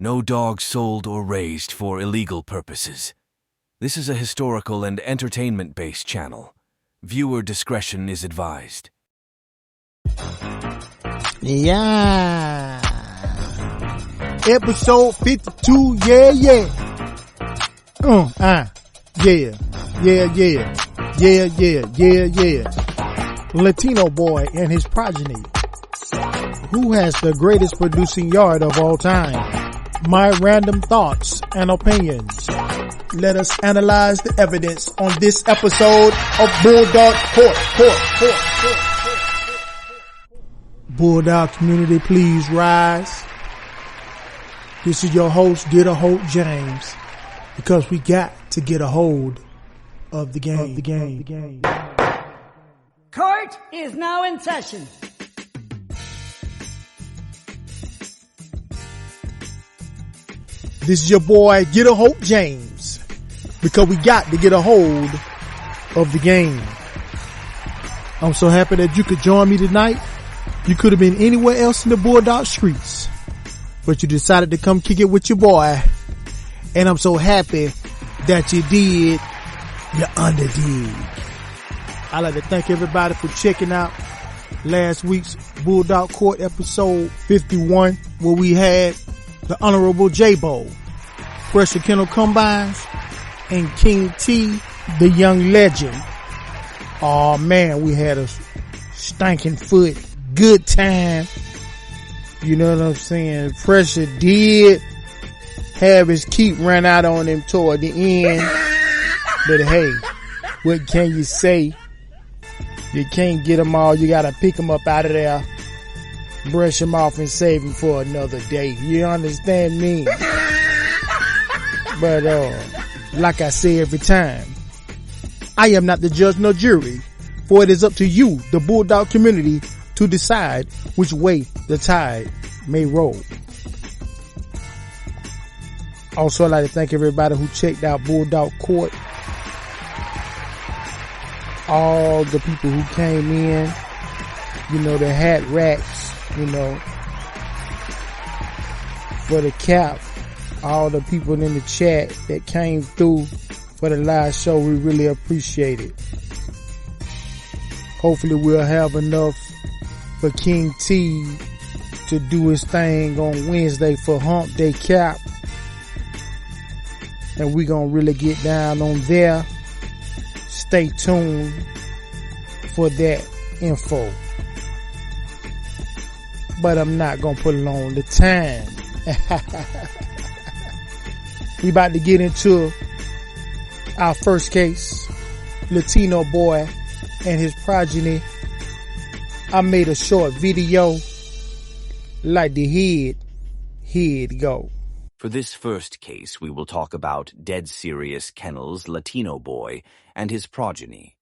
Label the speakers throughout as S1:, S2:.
S1: No dog sold or raised for illegal purposes. This is a historical and entertainment-based channel. Viewer discretion is advised.
S2: Yeah. Episode 52, yeah. Yeah. Latino Boy and his progeny. Who has the greatest producing yard of all time? My random thoughts and opinions. Let us analyze the evidence on this episode of Bulldog Court. Bulldog community, please rise. This is your host, Get a Hold James, because we got to get a hold of the game.
S3: Court is now in session.
S2: This is your boy, Get a Hold James, because we got to get a hold of the game. I'm so happy that you could join me tonight. You could have been anywhere else in the Bulldog streets, but you decided to come kick it with your boy. And I'm so happy that you did. You underdid. I'd like to thank everybody for checking out last week's Bulldog Court episode 51, where we had the Honorable J-Bo, Pressure Kennel Combines, and King T, the young legend. Oh man, we had a stinking foot good time. You know what I'm saying? Pressure did have his keep run out on him toward the end. But hey, what can you say? You can't get them all. You gotta pick them up out of there, brush them off, and save them for another day. You understand me? But like I say every time, I am not the judge nor jury, for it is up to you, the Bulldog community, to decide which way the tide may roll. Also, I'd like to thank everybody who checked out Bulldog Court. All the people who came in, you know, the hat racks, you know, for the cap, all the people in the chat that came through for the live show, we really appreciate it. Hopefully we'll have enough for King T to do his thing on Wednesday for Hump Day Cap. And we gonna really get down on there. Stay tuned for that info. But I'm not gonna put it on the time. We about to get into our first case, Latino Boy and his progeny. I made a short video, like the head go.
S1: For this first case, we will talk about Dead Serious Kennels' Latino Boy and his progeny.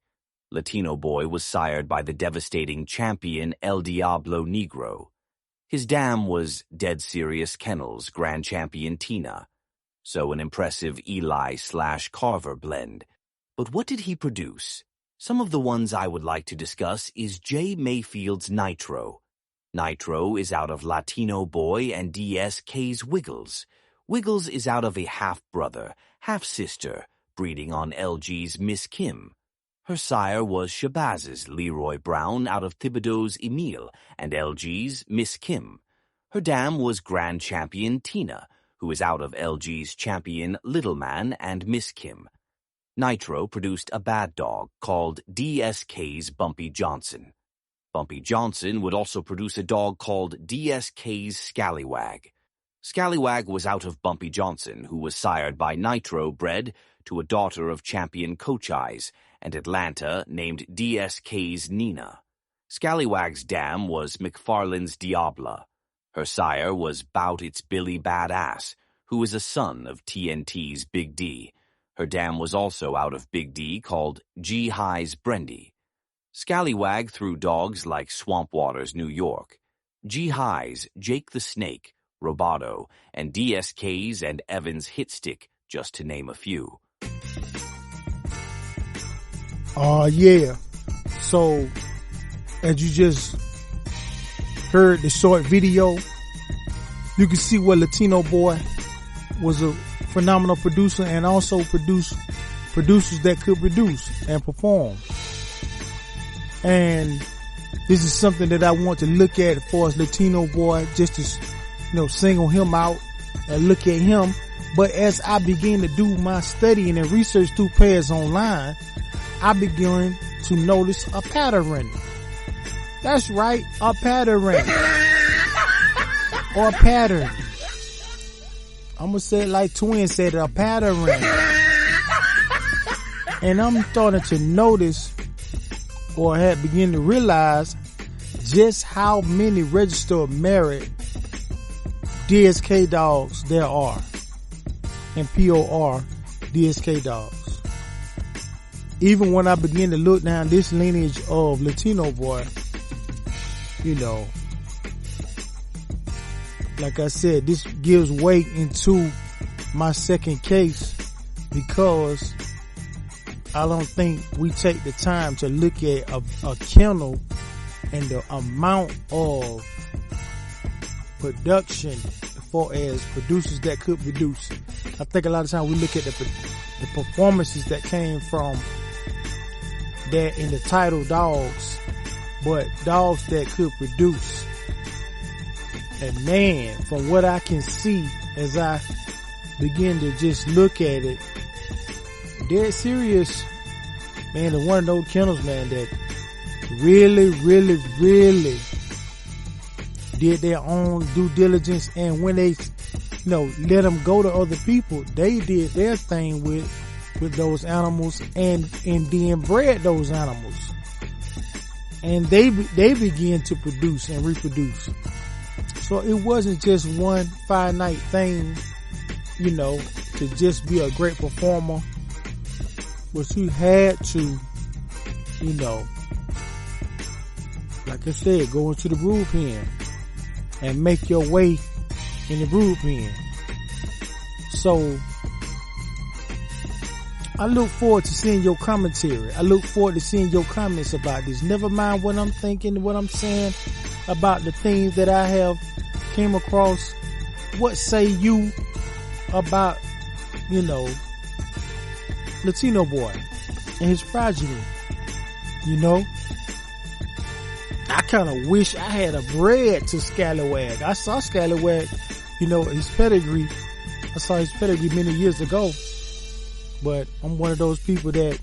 S1: Latino Boy was sired by the devastating champion El Diablo Negro. His dam was Dead Serious Kennels' Grand Champion Tina, so an impressive Eli/Carver blend. But what did he produce? Some of the ones I would like to discuss is J. Mayfield's Nitro. Nitro is out of Latino Boy and DSK's Wiggles. Wiggles is out of a half-brother, half-sister, breeding on LG's Miss Kim. Her sire was Shabazz's Leroy Brown out of Thibodeau's Emile and LG's Miss Kim. Her dam was Grand Champion Tina, who is out of LG's Champion Little Man and Miss Kim. Nitro produced a bad dog called DSK's Bumpy Johnson. Bumpy Johnson would also produce a dog called DSK's Scallywag. Scallywag was out of Bumpy Johnson, who was sired by Nitro, bred to a daughter of Champion Coach Eyes, and Atlanta named DSK's Nina. Scallywag's dam was McFarland's Diabla. Her sire was Bout It's Billy Badass, who was a son of TNT's Big D. Her dam was also out of Big D, called G High's Brendy. Scallywag threw dogs like Swampwater's New York, G High's Jake the Snake, Roboto, and DSK's and Evans Hitstick, just to name a few.
S2: Yeah. So, as you just heard the short video, you can see where Latino Boy was a phenomenal producer and also produced producers that could produce and perform. And this is something that I want to look at as far as Latino Boy, just to, single him out and look at him. But as I begin to do my studying and research through pairs online, I began to notice a pattern. That's right, a pattern. Or a pattern. I'm going to say it like Twin said it, a pattern. And I'm starting to notice or had begin to realize just how many registered married DSK dogs there are. And POR DSK dogs. Even when I begin to look down this lineage of Latino Boy, like I said, this gives weight into my second case because I don't think we take the time to look at a kennel and the amount of production as far as producers that could produce. I think a lot of times we look at the performances that came from that in the title dogs, but dogs that could produce. And man, from what I can see as I begin to just look at it, dead serious, man, one of those kennels, man, that really, really, really did their own due diligence. And when they, let them go to other people, they did their thing with those animals and then bred those animals. And they began to produce and reproduce. So it wasn't just one finite thing, to just be a great performer. But you had to, like I said, go into the brood pen and make your way in the brood pen. So I look forward to seeing your commentary. I look forward to seeing your comments about this. Never mind what I'm thinking, what I'm saying about the things that I have came across. What say you about, Latino Boy and his progeny? I kind of wish I had a bred to Scallywag. I saw Scallywag, his pedigree. I saw his pedigree many years ago. But I'm one of those people that,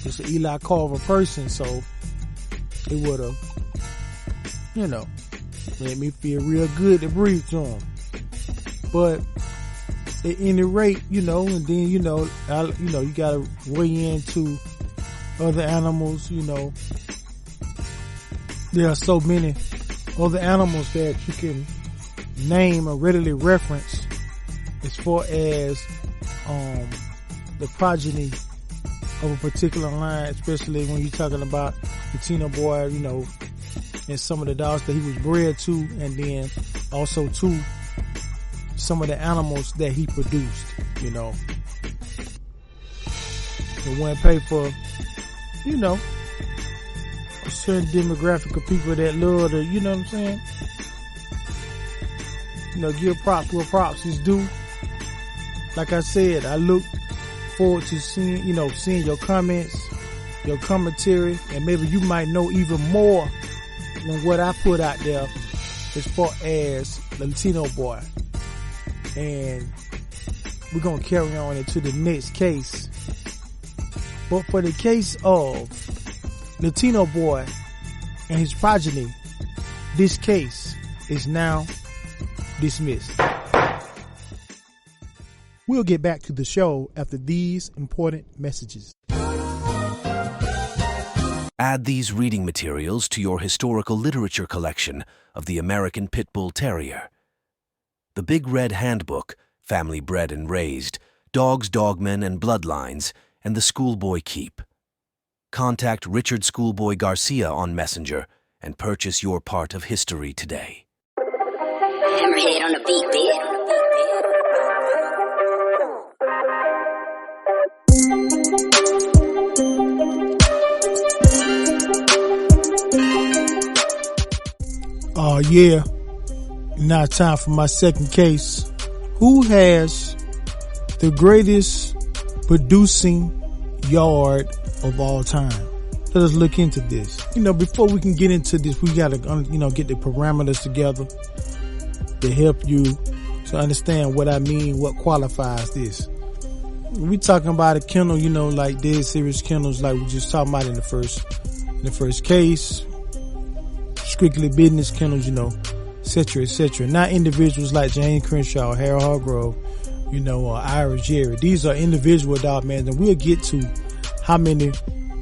S2: just an Eli Carver person, so it would have, made me feel real good to breathe to him. But at any rate, and then, you gotta weigh into other animals, There are so many other animals that you can name or readily reference as far as the progeny of a particular line, especially when you're talking about Latino Boy, and some of the dogs that he was bred to, and then also to some of the animals that he produced, It wouldn't pay for, a certain demographic of people that love to, what I'm saying? Give props where props is due. Like I said, I look forward to seeing your comments, your commentary, and maybe you might know even more than what I put out there as far as the Latino Boy. And we're going to carry on into the next case. But for the case of Latino Boy and his progeny, this case is now dismissed. We'll get back to the show after these important messages.
S1: Add these reading materials to your historical literature collection of the American Pit Bull Terrier. The Big Red Handbook, Family Bred and Raised, Dogs, Dogmen, and Bloodlines, and the Schoolboy Keep. Contact Richard Schoolboy Garcia on Messenger and purchase your part of history today.
S4: Hammerhead on the beat, bitch.
S2: Yeah. Now time for my second case. Who has the greatest producing yard of all time? Let us look into this. Before we can get into this, we gotta, get the parameters together to help you to understand what I mean, what qualifies this. We talking about a kennel, like dead serious kennels, like we just talking about in the first case, strictly business kennels, etc., etc. Not individuals like James Crenshaw, Harold Hargrove, or Irish Jerry. These are individual dog mans, and we'll get to how many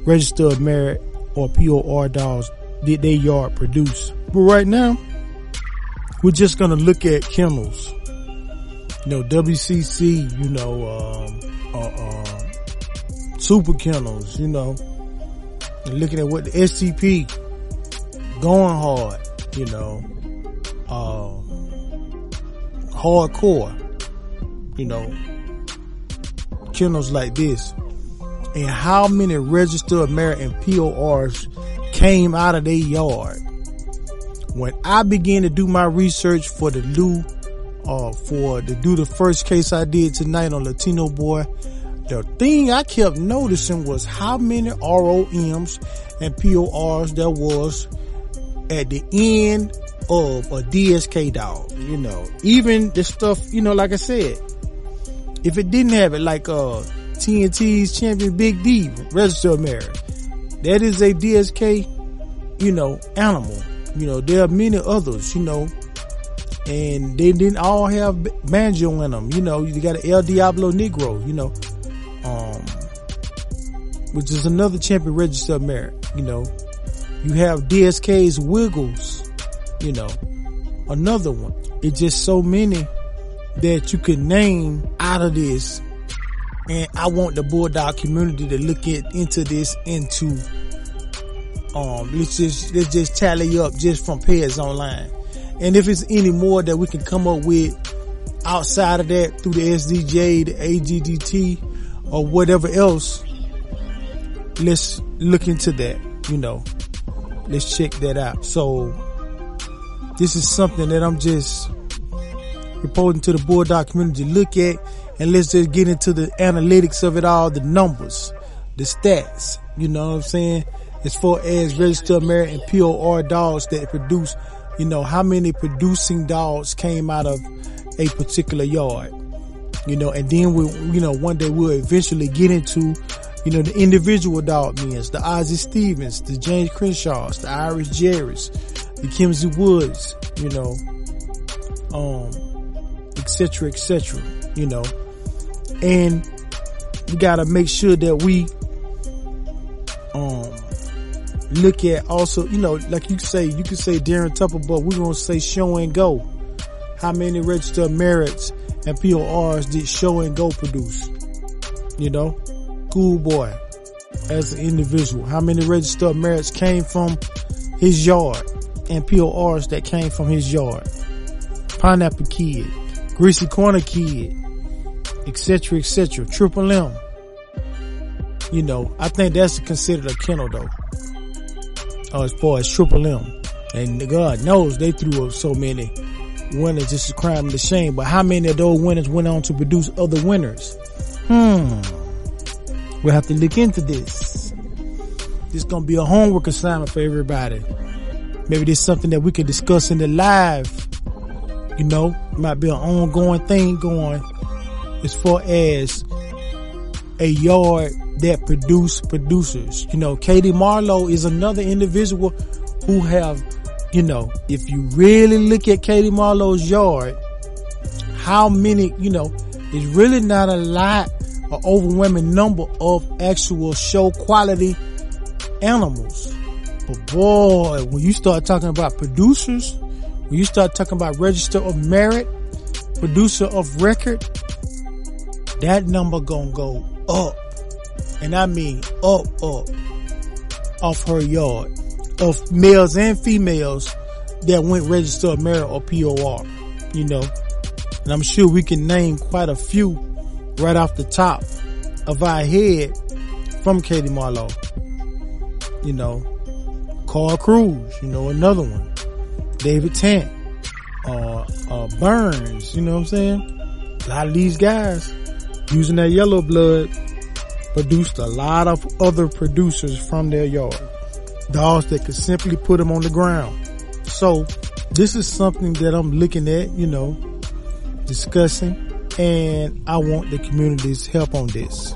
S2: registered merit or POR dogs did their yard produce. But right now, we're just gonna look at kennels. WCC, super kennels, and looking at what the SCP, going hard, hardcore, kennels like this, and how many registered merit and PORs came out of their yard. When I began to do my research for the the first case I did tonight on Latino Boy, the thing I kept noticing was how many ROMs and PORs there was at the end of a DSK dog. Even the stuff, like I said, if it didn't have it, like TNT's champion Big D, registered merit, that is a DSK, animal. There are many others, and they didn't all have banjo in them. You got an El Diablo Negro, which is another champion registered merit. You have DSK's Wiggles, another one. It's just so many that you could name out of this. And I want the Bulldog community to look into this let's just tally up just from Pairs Online. And if it's any more that we can come up with outside of that through the SDJ, the AGDT, or whatever else, let's look into that, let's check that out. So this is something that I'm just reporting to the Bulldog community to look at, and let's just get into the analytics of it all, the numbers, the stats, you know what I'm saying? As far as registered merit and POR dogs that produce, how many producing dogs came out of a particular yard, and then one day we'll eventually get into, the individual dog men, the Ozzie Stevens, the James Crenshaws, the Irish Jerrys, the Kimsey Woods, etc., etc., and we gotta make sure that we, look at also, like you could say Darren Tupper, but we're going to say Show and Go. How many registered merits and PORs did Show and Go produce? Cool Boy as an individual. How many registered merits came from his yard and PORs that came from his yard? Pineapple Kid, Greasy Corner Kid, etc., etc. Triple M. I think that's considered a kennel though. As far as Triple M, and God knows they threw up so many winners, just a crime and a shame. But how many of those winners went on to produce other winners? We'll have to look into this. This is gonna be a homework assignment for everybody. Maybe there's something that we can discuss in the live. Might be an ongoing thing going as far as a yard that produce producers. Katie Marlowe is another individual who have, if you really look at Katie Marlowe's yard, how many, it's really not a lot, an overwhelming number of actual show quality animals. But boy, when you start talking about producers, when you start talking about register of merit, producer of record, that number gonna go up. And I mean up off her yard of males and females that went registered merit or POR, and I'm sure we can name quite a few right off the top of our head from Katie Marlowe. Carl Cruz, another one. David Tant, Burns, you know what I'm saying? A lot of these guys using that yellow blood produced a lot of other producers from their yard. Dogs that could simply put them on the ground. So this is something that I'm looking at, you know, discussing, and I want the community's help on this.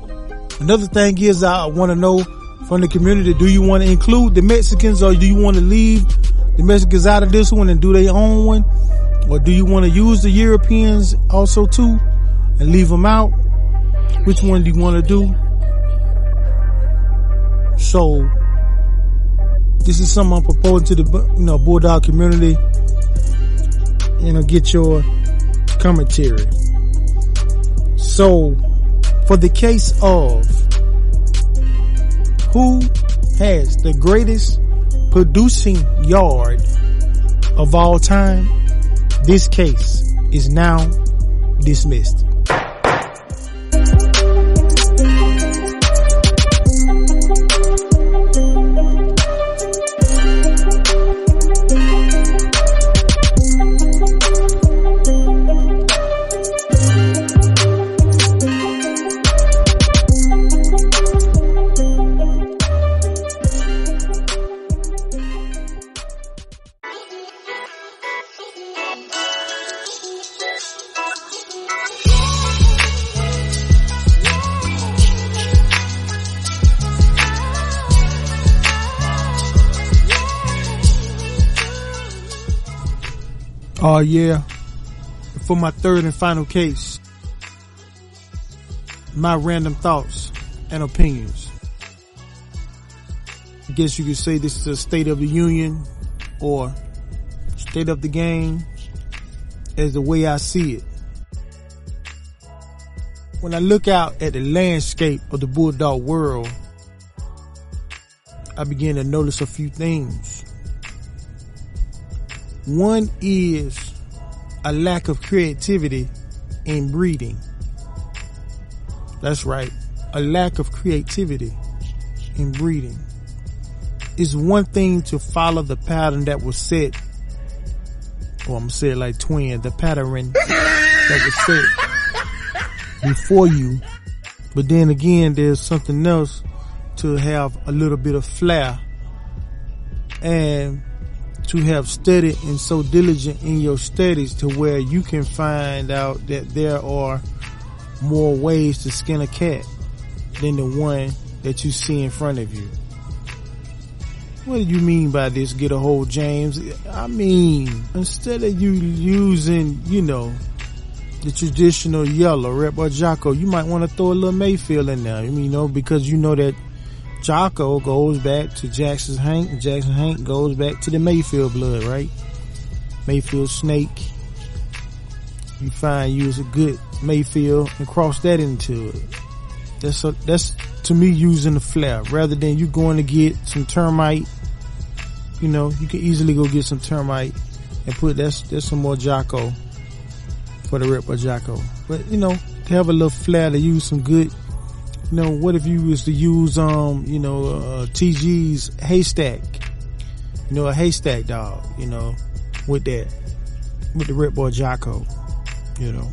S2: Another thing is I want to know from the community, do you want to include the Mexicans or do you want to leave the Mexicans out of this one and do their own one? Or do you want to use the Europeans also too and leave them out? Which one do you want to do? So this is something I'm proposing to the, you know, Bulldog community. You know, get your commentary. So for the case of who has the greatest producing yard of all time, this case is now dismissed. Oh yeah, for my third and final case, my random thoughts and opinions. I guess you could say this is a state of the union or state of the game as the way I see it. When I look out at the landscape of the Bulldog world, I begin to notice a few things. One is a lack of creativity in breeding. That's right. A lack of creativity in breeding. It's one thing to follow the pattern that was set, or I'm gonna say it like twin, the pattern that was set before you. But then again, there's something else to have a little bit of flair and to have studied and so diligent in your studies to where you can find out that there are more ways to skin a cat than the one that you see in front of you. What do you mean by this, get a hold, James? I mean, instead of you using, you know, the traditional yellow, Rep or Jocko, you might want to throw a little Mayfield in there, you know, because you know that Jocko goes back to Jackson Hank, and Jackson Hank goes back to the Mayfield blood, right? Mayfield snake. You find you as a good Mayfield and cross that into it. That's to me using the flair rather than you going to get some termite. You know, you can easily go get some termite and put that's some more Jocko for the Rip or Jocko. But you know, to have a little flair, to use some good. You know, what if you was to use, TG's haystack, you know, a haystack dog, you know, with the Rip Boy Jocko, you know,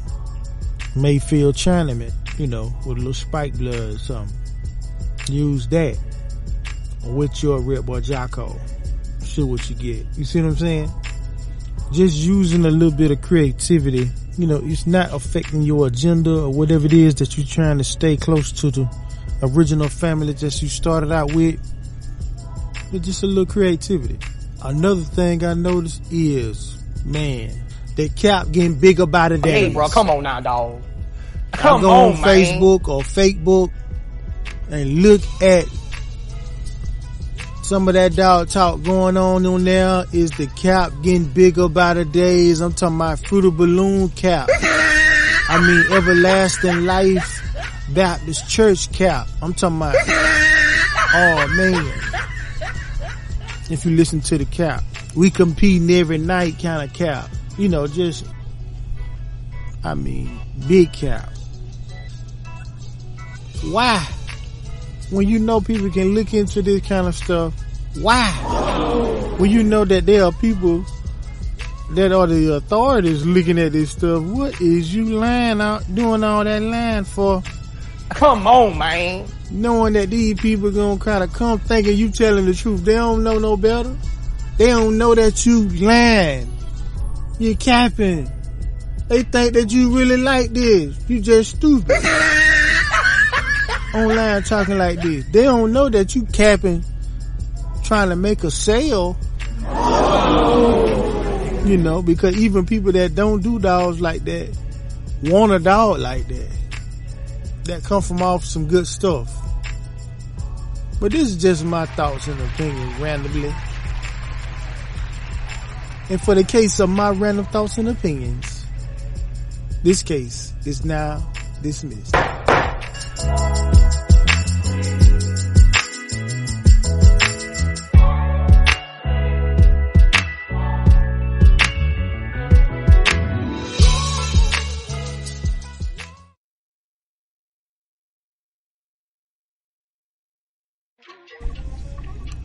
S2: Mayfield Chinaman, you know, with a little spike blood or something. Use that with your Rip Boy Jocko. See what you get. You see what I'm saying? Just using a little bit of creativity. You know, it's not affecting your agenda or whatever it is that you're trying to stay close to the original family that you started out with. But just a little creativity. Another thing I noticed is, man, the cap getting bigger by the day.
S5: Hey, bro, come on now, dog.
S2: I go on Facebook or Fakebook and look at some of that dog talk going on there. Is the cap getting bigger by the days? I'm talking about Fruit of Balloon cap. I mean, Everlasting Life Baptist Church cap. I'm talking about, oh man. If you listen to the cap, we competing every night kind of cap. You know, just, I mean, big cap. Why? When you know people can look into this kind of stuff, why? When you know that there are people that are the authorities looking at this stuff, what is you lying out, doing all that lying for?
S5: Come on, man.
S2: Knowing that these people gonna kind of come thinking you telling the truth. They don't know no better. They don't know that you lying. You capping. They think that you really like this. You just stupid. Online talking like this. They don't know that you capping, trying to make a sale. You know, because even people that don't do dogs like that want a dog like that. That come from off some good stuff. But this is just my thoughts and opinions randomly. And for the case of my random thoughts and opinions, this case is now dismissed.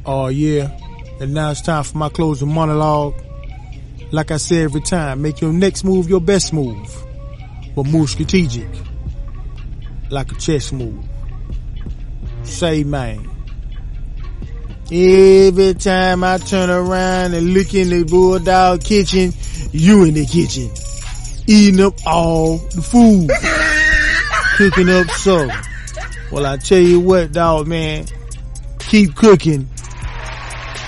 S2: Oh yeah, and now it's time for my closing monologue. Like I say every time, make your next move your best move, but move strategic, like a chess move. Say man, every time I turn around and look in the Bulldog kitchen, you in the kitchen, eating up all the food, cooking up something. Well, I tell you what, dog man, keep cooking.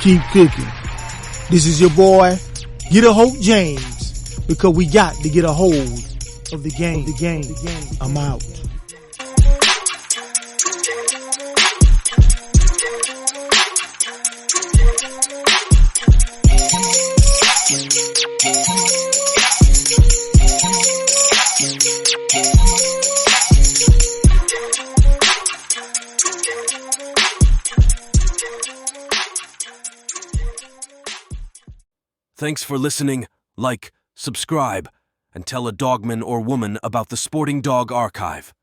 S2: Keep cooking. This is your boy, Get a Hope James, because we got to get a hold of the game. I'm out.
S6: Thanks for listening. Like, subscribe, and tell a dogman or woman about the Sporting Dog Archive.